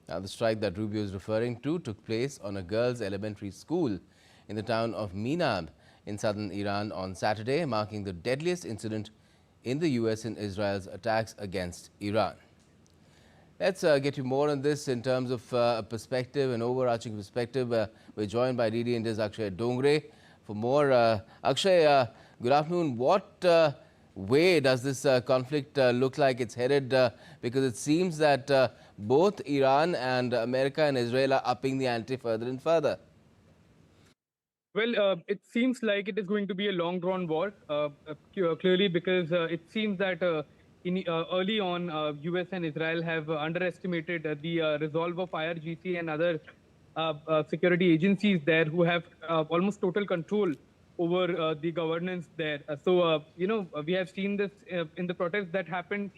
Now, the strike that Rubio is referring to took place on a girls' elementary school in the town of Minab in southern Iran on Saturday, marking the deadliest incident in the US and Israel's attacks against Iran. Let's get you more on this in terms of a perspective, an overarching perspective. We're joined by DD India's Akshay Dongre for more. Akshay, good afternoon. What way does this conflict look like it's headed? Because it seems that both Iran and America and Israel are upping the ante further and further. Well, it seems like it is going to be a long-drawn war, clearly because it seems that early on, US and Israel have underestimated the resolve of IRGC and other security agencies there who have almost total control over the governance there. We have seen this in the protests that happened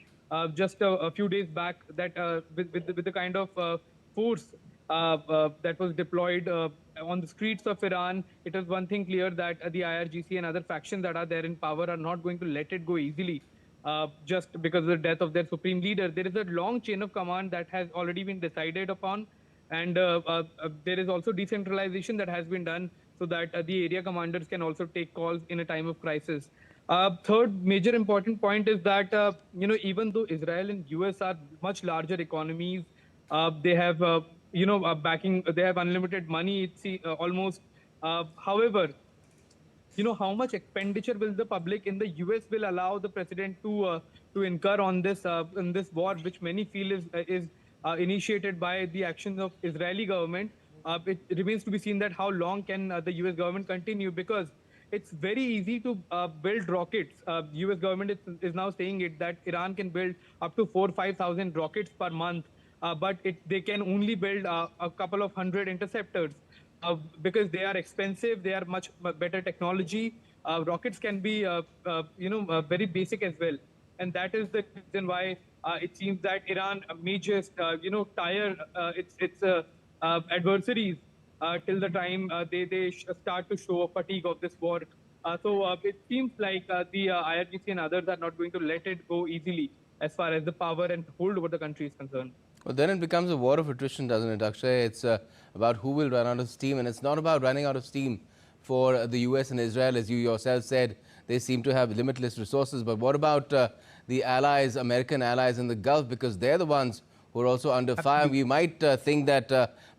just a few days back that with the kind of force that was deployed on the streets of Iran. It was one thing clear that the IRGC and other factions that are there in power are not going to let it go easily just because of the death of their supreme leader. There is a long chain of command that has already been decided upon, and there is also decentralization that has been done so that the area commanders can also take calls in a time of crisis. Third major important point is that even though Israel and US are much larger economies, they have backing. They have unlimited money. It's almost. However, how much expenditure will the public in the US will allow the president to incur on this war, which many feel is initiated by the actions of Israeli government. It remains to be seen that how long can the US government continue, because it's very easy to build rockets. US government is now saying it that Iran can build up to 4,000-5,000 rockets per month, but they can only build a couple of hundred interceptors because they are expensive. They are much better technology. Rockets can be very basic as well, and that is the reason why it seems that Iran may just tire its adversaries till the time they start to show a fatigue of this war. It seems like the IRGC and others are not going to let it go easily as far as the power and hold over the country is concerned. Well, then it becomes a war of attrition, doesn't it, Akshay? It's about who will run out of steam, and it's not about running out of steam for the US and Israel. As you yourself said, they seem to have limitless resources. But what about the allies, American allies in the Gulf? Because they're the ones who are also under fire. We might think that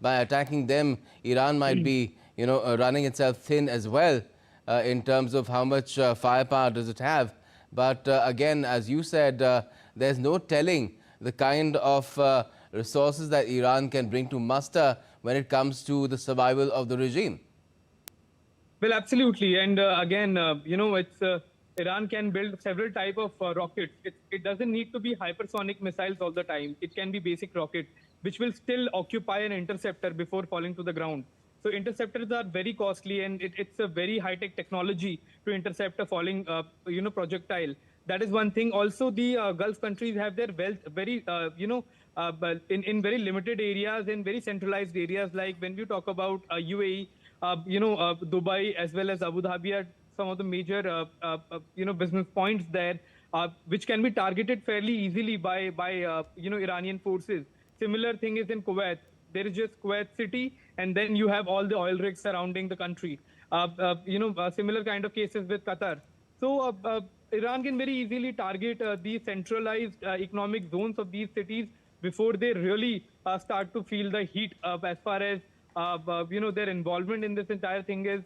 by attacking them, Iran might be, running itself thin as well in terms of how much firepower does it have. But again, as you said, there's no telling the kind of resources that Iran can bring to muster when it comes to the survival of the regime. Well, absolutely. And again, Iran can build several type of rockets. It doesn't need to be hypersonic missiles all the time. It can be basic rockets, which will still occupy an interceptor before falling to the ground. So interceptors are very costly, and it's a very high-tech technology to intercept a falling, projectile. That is one thing. Also, the Gulf countries have their wealth very, in very limited areas and very centralized areas. Like when we talk about UAE, Dubai as well as Abu Dhabi are some of the major, business points there, which can be targeted fairly easily by Iranian forces. Similar thing is in Kuwait. There is just Kuwait city, and then you have all the oil rigs surrounding the country. Similar kind of cases with Qatar. So Iran can very easily target the centralized economic zones of these cities before they really start to feel the heat as far as their involvement in this entire thing is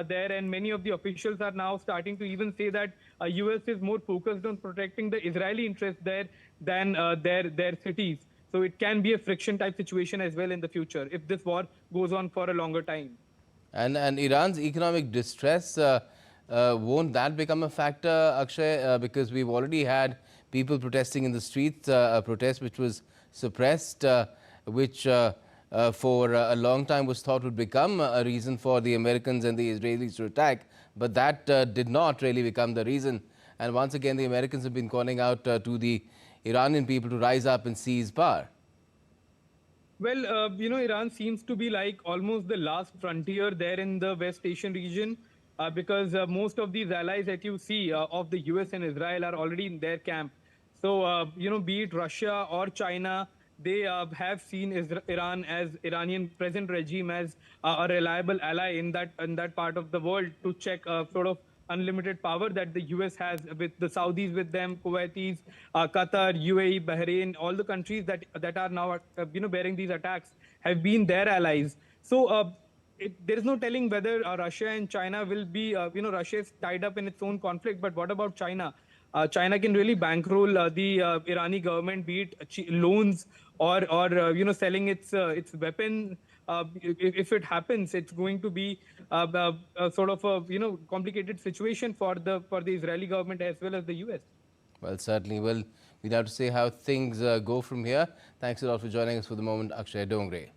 there. And many of the officials are now starting to even say that US is more focused on protecting the Israeli interests there than their cities. So it can be a friction type situation as well in the future if this war goes on for a longer time. And Iran's economic distress, won't that become a factor, Akshay? Because we've already had people protesting in the streets, a protest which was suppressed, which for a long time was thought would become a reason for the Americans and the Israelis to attack. But that did not really become the reason. And once again, the Americans have been calling out to the Iranian people to rise up and seize power. Well, Iran seems to be like almost the last frontier there in the West Asian region because most of these allies that you see of the US and Israel are already in their camp. So, be it Russia or China, they have seen Iran as Iranian present regime as a reliable ally in that part of the world to check sort of unlimited power that the US has with the Saudis with them, Kuwaitis, Qatar, UAE, Bahrain, all the countries that are now bearing these attacks have been their allies. So there is no telling whether Russia and China will be, Russia is tied up in its own conflict, but what about China? China can really bankroll the Irani government, be it loans or selling its weapon. If it happens, it's going to be sort of a complicated situation for the Israeli government as well as the US. Well, certainly. Well, we'll have to see how things go from here. Thanks a lot for joining us for the moment, Akshay Dongre.